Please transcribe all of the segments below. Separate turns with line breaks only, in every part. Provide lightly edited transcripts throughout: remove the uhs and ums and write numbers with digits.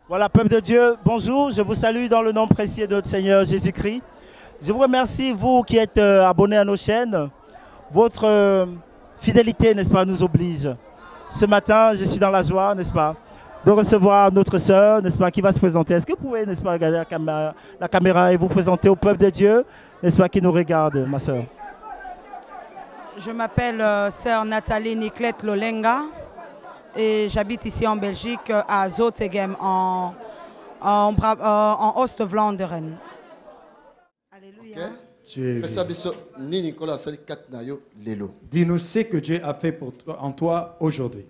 Voilà, peuple de Dieu, bonjour, je vous salue dans le nom précieux de notre Seigneur Jésus-Christ. Je vous remercie, vous qui êtes abonnés à nos chaînes. Votre fidélité, n'est-ce pas, nous oblige. Ce matin, je suis dans la joie, n'est-ce pas, de recevoir notre sœur, n'est-ce pas, qui va se présenter. Est-ce que vous pouvez, n'est-ce pas, regarder la caméra et vous présenter au peuple de Dieu, n'est-ce pas, qui nous regarde, ma sœur?
Je m'appelle sœur Nathalie Niclette Lolenga. Et j'habite ici en Belgique, à Zottegem, en Oost-Vlaanderen. Alléluia.
Dis-nous ce que Dieu a fait pour toi, en toi aujourd'hui.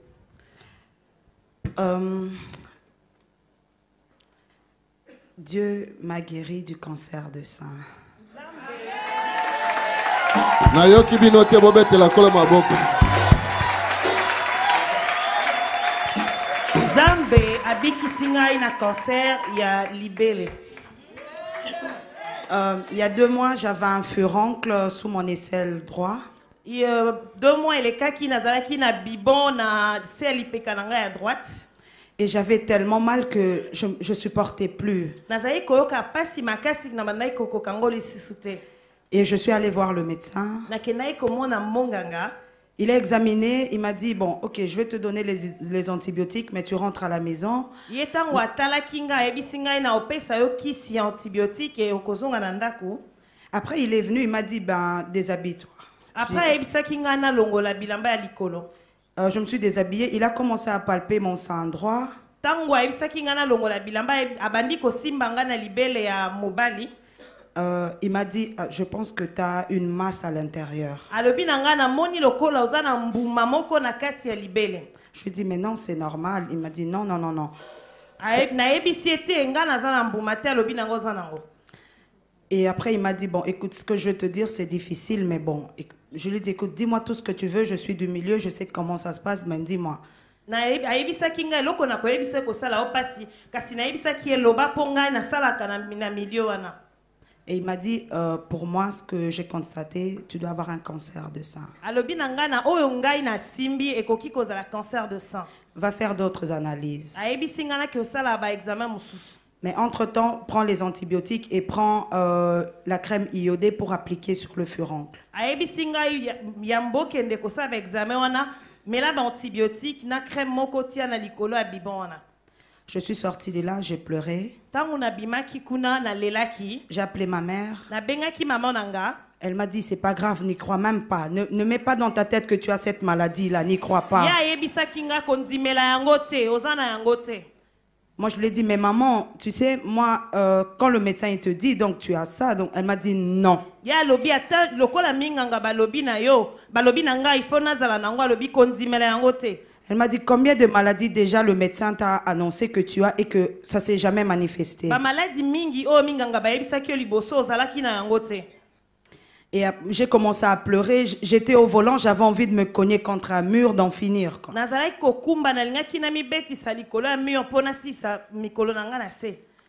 Dieu m'a guéri du cancer de sein.
Zambe abikisi ngai na cancer ya libele.
Il y a 2 mois, j'avais un furoncle sous mon aisselle droit.
2 mois elekaki nazalaki na bibon na sel ipeka na ngai à droite.
Et j'avais tellement mal que je supportais plus.
Nazali koyoka pasi makasi na bandai kokoka ngo lisusu te.
Et je suis allée voir le médecin.
Nakendaki komona monganga.
Il a examiné, il m'a dit, bon, ok, je vais te donner les antibiotiques, mais tu rentres à la maison. Après, il est venu, il m'a dit, ben, déshabille-toi. Je me suis déshabillée, il a commencé à palper mon sein droit. Il m'a dit, je pense que tu as une masse à l'intérieur. Je lui ai dit, mais non, c'est normal. Il m'a dit, non, non, non, non. Et après, il m'a dit, bon, écoute, ce que je vais te dire, c'est difficile, mais bon. Je lui ai dit, écoute, dis-moi tout ce que tu veux, je suis du milieu, je sais comment ça se passe, mais dis-moi. Et il m'a dit, pour moi, ce que j'ai constaté, tu dois avoir un cancer de sein. Va faire d'autres analyses. Mais entre-temps, prends les antibiotiques et prends la crème iodée pour appliquer sur le furoncle. Je suis sortie de là, j'ai pleuré. J'ai appelé ma mère. Elle m'a dit, c'est pas grave, n'y crois même pas. Ne mets pas dans ta tête que tu as cette maladie-là, n'y crois pas. Moi, je lui ai dit, mais maman, tu sais, moi, quand le médecin il te dit, donc tu as ça, donc elle m'a dit non. Elle m'a dit, combien de maladies déjà le médecin t'a annoncé que tu as et que ça ne s'est jamais manifesté. Et j'ai commencé à pleurer, j'étais au volant, j'avais envie de me cogner contre un mur, d'en finir, quoi.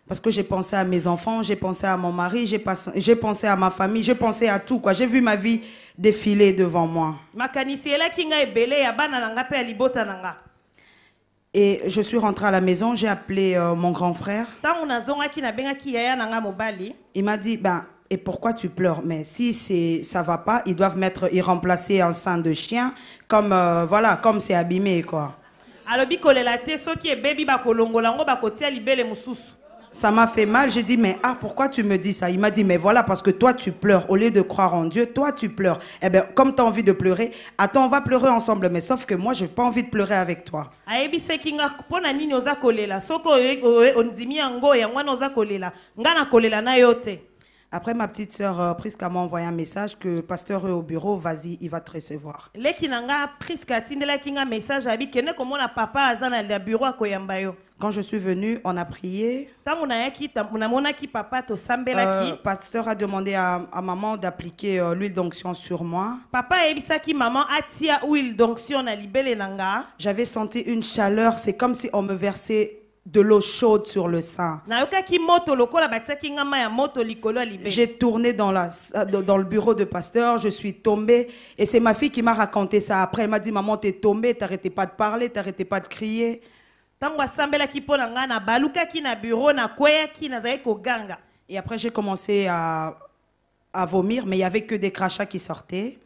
Parce que j'ai pensé à mes enfants, j'ai pensé à mon mari, j'ai pensé à ma famille, j'ai pensé à tout, quoi. J'ai vu ma vie défiler devant moi. Et je suis rentrée à la maison, j'ai appelé mon grand frère. Il m'a dit, ben, et pourquoi tu pleures? Mais si ça va pas, ils doivent remplacer un sein de chien, comme voilà, comme c'est abîmé, quoi. Ça m'a fait mal, j'ai dit, mais pourquoi tu me dis ça? Il m'a dit, mais voilà, parce que toi tu pleures, au lieu de croire en Dieu, toi tu pleures. Eh bien, comme tu as envie de pleurer, attends, on va pleurer ensemble, mais sauf que moi, je n'ai pas envie de pleurer avec toi. Après, ma petite sœur Prisca m'a envoyé un message que pasteur est au bureau, vas-y, il va te recevoir.
Leki nanga Prisca tindela kinga message abi kene komona papa azana le bureau akoyamba yo.
Quand je suis venue, on a prié.
Tango na yaki mona ki papa to sambelaki.
Pasteur a demandé à maman d'appliquer l'huile d'onction sur moi.
Papa ebisaki maman atia huile d'onction na libele nanga.
J'avais senti une chaleur, c'est comme si on me versait de l'eau chaude sur le sein. J'ai tourné dans le bureau de pasteur, je suis tombée et c'est ma fille qui m'a raconté ça. Après, elle m'a dit, maman, t'es tombée, t'arrêtais pas de parler, t'arrêtais pas de crier. Et après, j'ai commencé à vomir, mais il n'y avait que des crachats qui sortaient.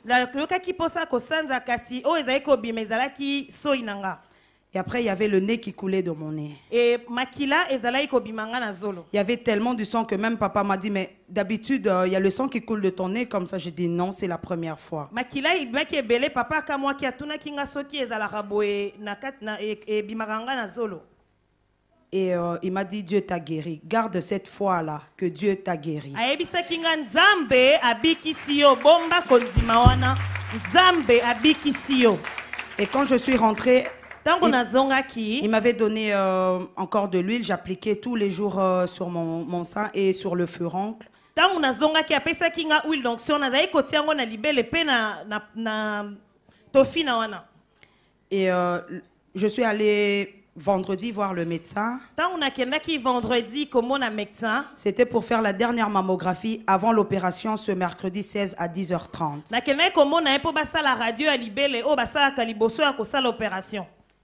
Et après, il y avait le nez qui coulait de mon nez. Il y avait tellement du sang que même papa m'a dit, mais d'habitude, il y a le sang qui coule de ton nez. Comme ça, j'ai dit non, c'est la première fois. Et il m'a dit, Dieu t'a guéri. Garde cette foi-là, que Dieu t'a guéri. Et quand je suis rentrée, il m'avait donné encore de l'huile. J'appliquais tous les jours sur mon sein et sur le furoncle. Et je suis allée vendredi voir le médecin. C'était pour faire la dernière mammographie avant l'opération ce mercredi 16 à 10h30.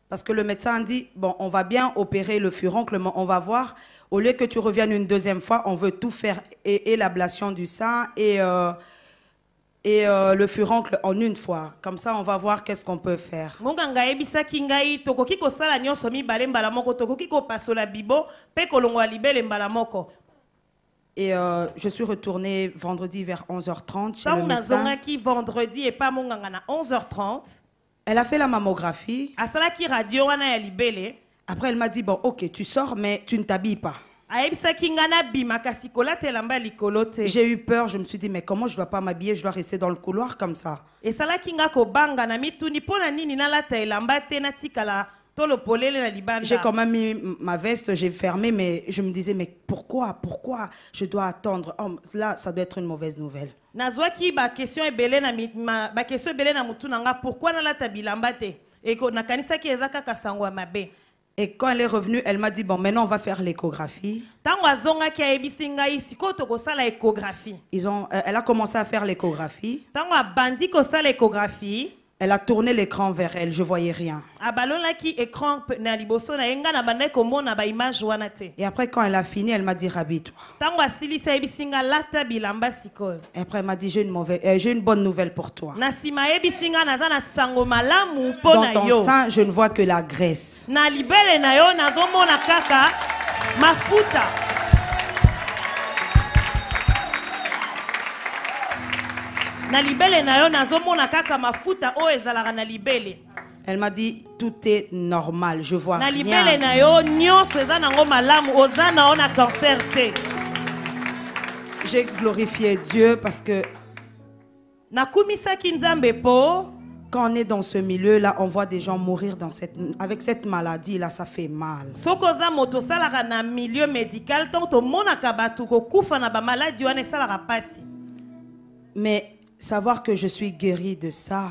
Parce que le médecin a dit, bon, on va bien opérer le furoncle, mais on va voir, au lieu que tu reviennes une deuxième fois, on veut tout faire, et l'ablation du sein, et le furoncle en une fois. Comme ça, on va voir qu'est-ce qu'on peut faire. Et je suis retournée vendredi vers 11h30 chez le médecin. Elle a fait la mammographie. Après, elle m'a dit, bon, ok, tu sors, mais tu ne t'habilles pas. J'ai eu peur, je me suis dit, mais comment je ne dois pas m'habiller, je dois rester dans le couloir comme ça. J'ai quand même mis ma veste, j'ai fermé, mais je me disais, mais pourquoi je dois attendre? Oh, là, ça doit être une mauvaise nouvelle. Et quand elle est revenue, elle m'a dit, bon, maintenant on va faire l'échographie. Elle a commencé à faire l'échographie. Elle a tourné l'écran vers elle, je ne voyais rien. Et après, quand elle a fini, elle m'a dit, rhabille-toi. Et après, elle m'a dit, j'ai une bonne nouvelle pour toi. Dans ton sein, je ne vois que la graisse. Elle m'a dit, tout est normal, je vois rien. J'ai glorifié Dieu parce que quand on est dans ce milieu-là, on voit des gens mourir avec cette maladie-là, ça fait mal. Mais savoir que je suis guérie de ça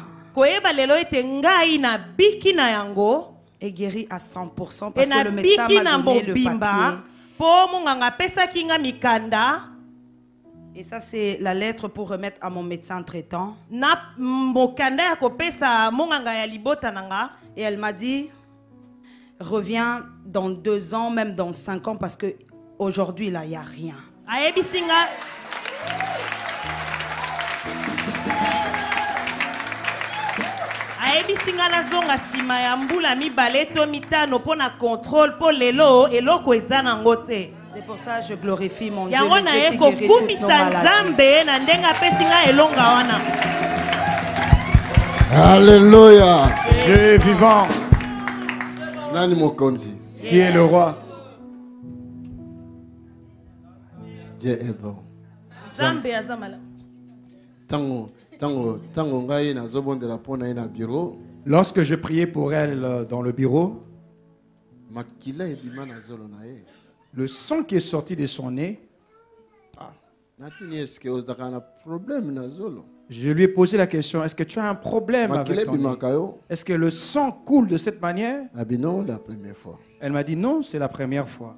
et guérie à 100% parce que le médecin m'a donné le papier. Et ça, c'est la lettre pour remettre à mon médecin traitant. Et elle m'a dit, reviens dans 2 ans, même dans 5 ans, parce qu'aujourd'hui, là, il n'y a rien. C'est pour ça que je glorifie mon Dieu, le Dieu qui guérit toutes nos maladies.
Alléluia.
Dieu est vivant.
Nani Mokonzi.
Qui est le roi?
Dieu est bon.
Nzambe aza malamu.
Tango ngai nazobondela pona ye na bureau.
Lorsque je priais pour elle dans le bureau,
Makila ebima na zolo na ye.
le sang qui est sorti de son nez,
Natuni est-ce que ozaka na problème na zolo?
je lui ai posé la question, est-ce que tu as un problème
Makila
avec ton nez?
ebima yo.
Est-ce que le sang coule de cette manière?
Abino la première fois.
Elle m'a dit non, c'est la première fois.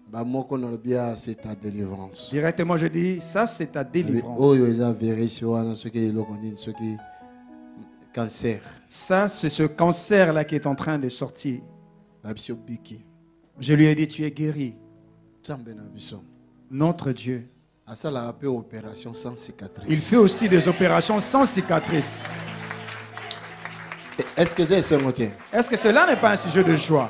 Ba moko na lobia c'est ta délivrance.
Directement, je dis, ça c'est ta délivrance.
Oyo eza virus wana soki eloko nini soki cancer.
Ça, c'est ce cancer-là qui est en train de sortir.
Na biso biki.
Je lui ai dit, tu es guéri.
Nzambe na biso.
Notre Dieu.
Asala appel opération sans cicatrice.
Il fait aussi des opérations sans cicatrice.
Est-ce que c'est sengoté?
Est-ce que cela n'est pas un sujet de joie?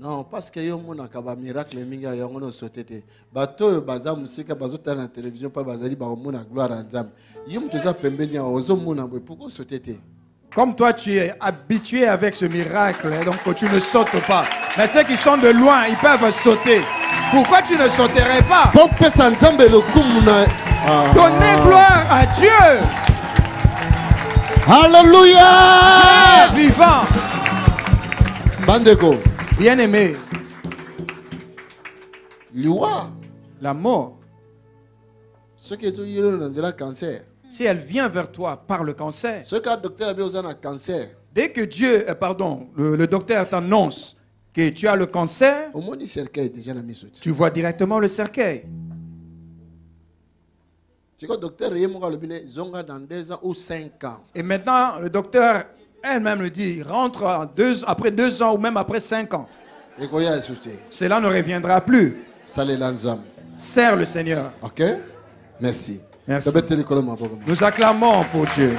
Non, parce que yo mona kaba miracle minga yango no sotete. Bato baza musika bazota na télévision pa bazali ba mona gloire à Nzambe. Yum toza pembeni ya ozo mona boy pourquoi sotete?
Comme toi, tu es habitué avec ce miracle, hein, donc tu ne sautes pas. Mais ceux qui sont de loin, ils peuvent sauter. Pourquoi tu ne sauterais pas?
Pour pesa Nzambe le kumuna.
Donnez gloire à Dieu.
Alléluia!
Dieu est vivant.
Bandeko.
Bien-aimé,
Liwa.
la mort,
Ce qui est tout yelo na nzela cancer.
si elle vient vers toi par le cancer,
Ce que docteur a besoin d'un cancer.
dès que le docteur t'annonce que tu as le cancer,
Au moins, il cercueil déjà na misouti.
tu vois directement le cercueil.
C'est quoi docteur Yemo le bine zonga dans 2 ans ou 5 ans.
Et maintenant, le docteur elle-même le dit, rentre après 2 ans ou même après 5 ans.
Et quoi y a souci?
Cela ne reviendra plus.
Salé l'ensemble.
Sers le Seigneur.
OK? Merci.
Merci.
Merci.
Nous acclamons pour Dieu.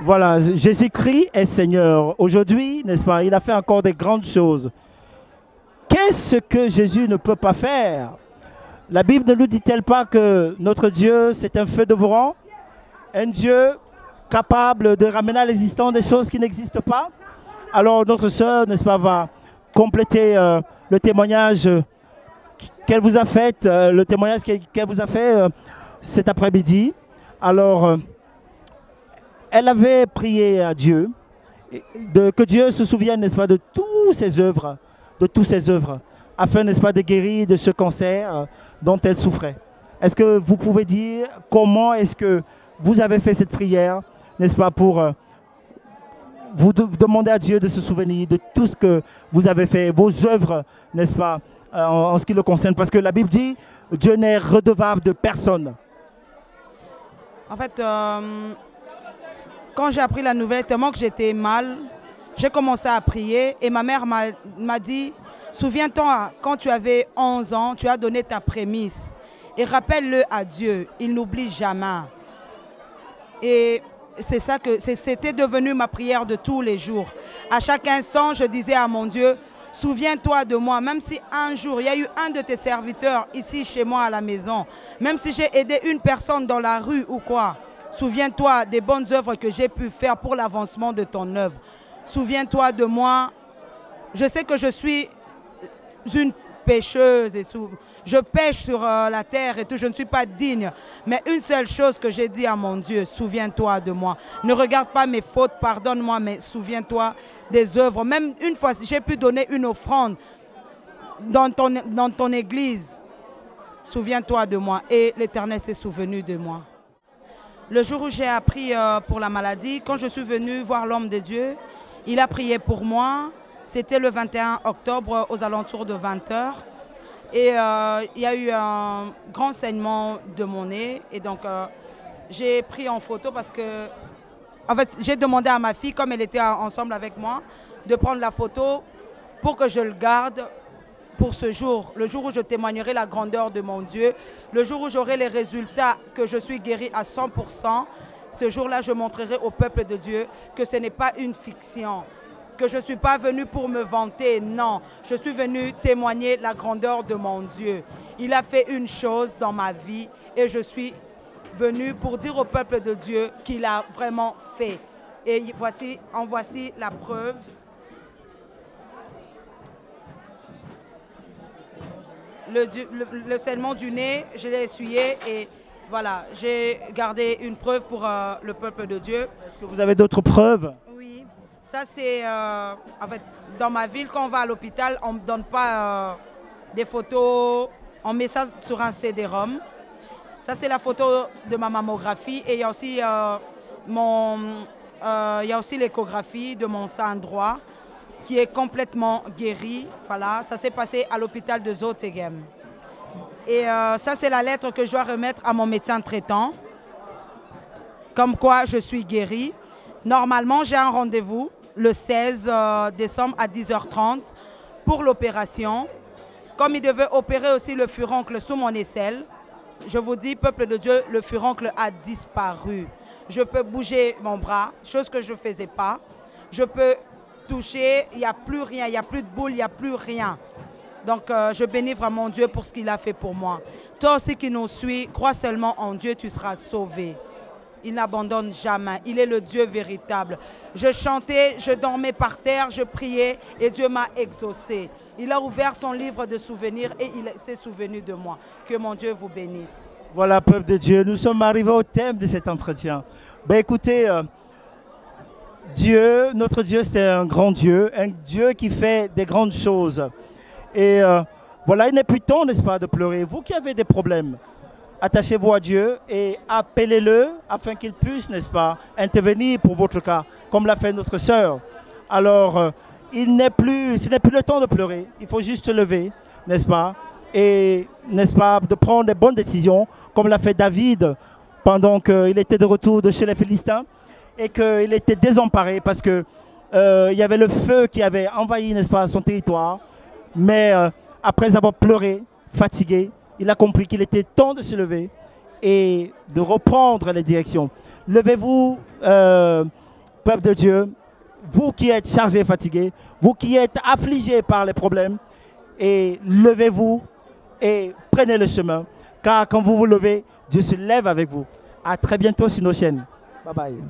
Voilà, Jésus-Christ est Seigneur. Aujourd'hui, n'est-ce pas, il a fait encore des grandes choses. Qu'est-ce que Jésus ne peut pas faire? La Bible ne nous dit-elle pas que notre Dieu, c'est un feu dévorant? Un Dieu capable de ramener à l'existence des choses qui n'existent pas? Alors notre sœur, n'est-ce pas, va compléter le témoignage qu'elle vous a fait, cet après-midi. Alors, elle avait prié à Dieu, que Dieu se souvienne, n'est-ce pas, de toutes ses œuvres, afin, n'est-ce pas, de guérir de ce cancer dont elle souffrait. Est-ce que vous pouvez dire comment est-ce que vous avez fait cette prière, n'est-ce pas, pour vous demander à Dieu de se souvenir de tout ce que vous avez fait, vos œuvres, n'est-ce pas, en ce qui le concerne, parce que la Bible dit Dieu n'est redevable de personne.
En fait, quand j'ai appris la nouvelle, tellement que j'étais mal, j'ai commencé à prier et ma mère m'a dit, souviens-toi, quand tu avais 11 ans, tu as donné ta prémisse et rappelle-le à Dieu, il n'oublie jamais. Et c'est ça que c'était devenu ma prière de tous les jours. À chaque instant, je disais à mon Dieu, souviens-toi de moi, même si un jour, il y a eu un de tes serviteurs ici chez moi à la maison, même si j'ai aidé une personne dans la rue ou quoi, souviens-toi des bonnes œuvres que j'ai pu faire pour l'avancement de ton œuvre. Souviens-toi de moi. Je sais que je suis une pécheuse et je pêche sur la terre et tout, je ne suis pas digne. Mais une seule chose que j'ai dit à mon Dieu, souviens-toi de moi. Ne regarde pas mes fautes, pardonne-moi, mais souviens-toi des œuvres. Même une fois, j'ai pu donner une offrande dans ton église. Souviens-toi de moi. Et l'Éternel s'est souvenu de moi. Le jour où j'ai appris pour la maladie, quand je suis venue voir l'homme de Dieu, il a prié pour moi. C'était le 21 octobre aux alentours de 20h. Et il y a eu un grand saignement de mon nez. Et donc, j'ai pris en photo parce que... En fait, j'ai demandé à ma fille, comme elle était ensemble avec moi, de prendre la photo pour que je le garde pour ce jour. Le jour où je témoignerai la grandeur de mon Dieu. Le jour où j'aurai les résultats que je suis guérie à 100%. Ce jour-là, je montrerai au peuple de Dieu que ce n'est pas une fiction. Que je ne suis pas venu pour me vanter, non. Je suis venu témoigner la grandeur de mon Dieu. Il a fait une chose dans ma vie et je suis venu pour dire au peuple de Dieu qu'il a vraiment fait. Et en voici la preuve. le saignement du nez, je l'ai essuyé et voilà, j'ai gardé une preuve pour le peuple de Dieu.
Est-ce que vous avez d'autres preuves?
Oui, ça c'est, en fait, dans ma ville, quand on va à l'hôpital, on ne me donne pas des photos, on met ça sur un CD-ROM. Ça c'est la photo de ma mammographie et il y a aussi, l'échographie de mon sein droit qui est complètement guéri. Voilà, ça s'est passé à l'hôpital de Zottegem. Et ça, c'est la lettre que je dois remettre à mon médecin traitant, comme quoi je suis guérie. Normalement, j'ai un rendez-vous le 16 décembre à 10h30 pour l'opération. Comme il devait opérer aussi le furoncle sous mon aisselle, je vous dis, peuple de Dieu, le furoncle a disparu. Je peux bouger mon bras, chose que je ne faisais pas. Je peux toucher, il n'y a plus rien, il n'y a plus de boule, il n'y a plus rien. Donc, je bénis vraiment Dieu pour ce qu'il a fait pour moi. Toi aussi qui nous suis, crois seulement en Dieu, tu seras sauvé. Il n'abandonne jamais. Il est le Dieu véritable. Je chantais, je dormais par terre, je priais et Dieu m'a exaucé. Il a ouvert son livre de souvenirs et il s'est souvenu de moi. Que mon Dieu vous bénisse.
Voilà, peuple de Dieu, nous sommes arrivés au thème de cet entretien. Ben, écoutez, Dieu, notre Dieu, c'est un Dieu qui fait des grandes choses. Et voilà, il n'est plus temps, n'est-ce pas, de pleurer. Vous qui avez des problèmes, attachez-vous à Dieu et appelez-le afin qu'il puisse, n'est-ce pas, intervenir pour votre cas, comme l'a fait notre sœur. Alors, ce n'est plus le temps de pleurer. Il faut juste se lever, n'est-ce pas, et, n'est-ce pas, de prendre des bonnes décisions, comme l'a fait David pendant qu'il était de retour de chez les Philistins et qu'il était désemparé parce qu'il y avait le feu qui avait envahi, n'est-ce pas, son territoire. Mais après avoir pleuré, fatigué, il a compris qu'il était temps de se lever et de reprendre les directions. Levez-vous, peuple de Dieu, vous qui êtes chargés et fatigués, vous qui êtes affligés par les problèmes, et levez-vous et prenez le chemin. Car quand vous vous levez, Dieu se lève avec vous. À très bientôt sur nos chaînes. Bye bye.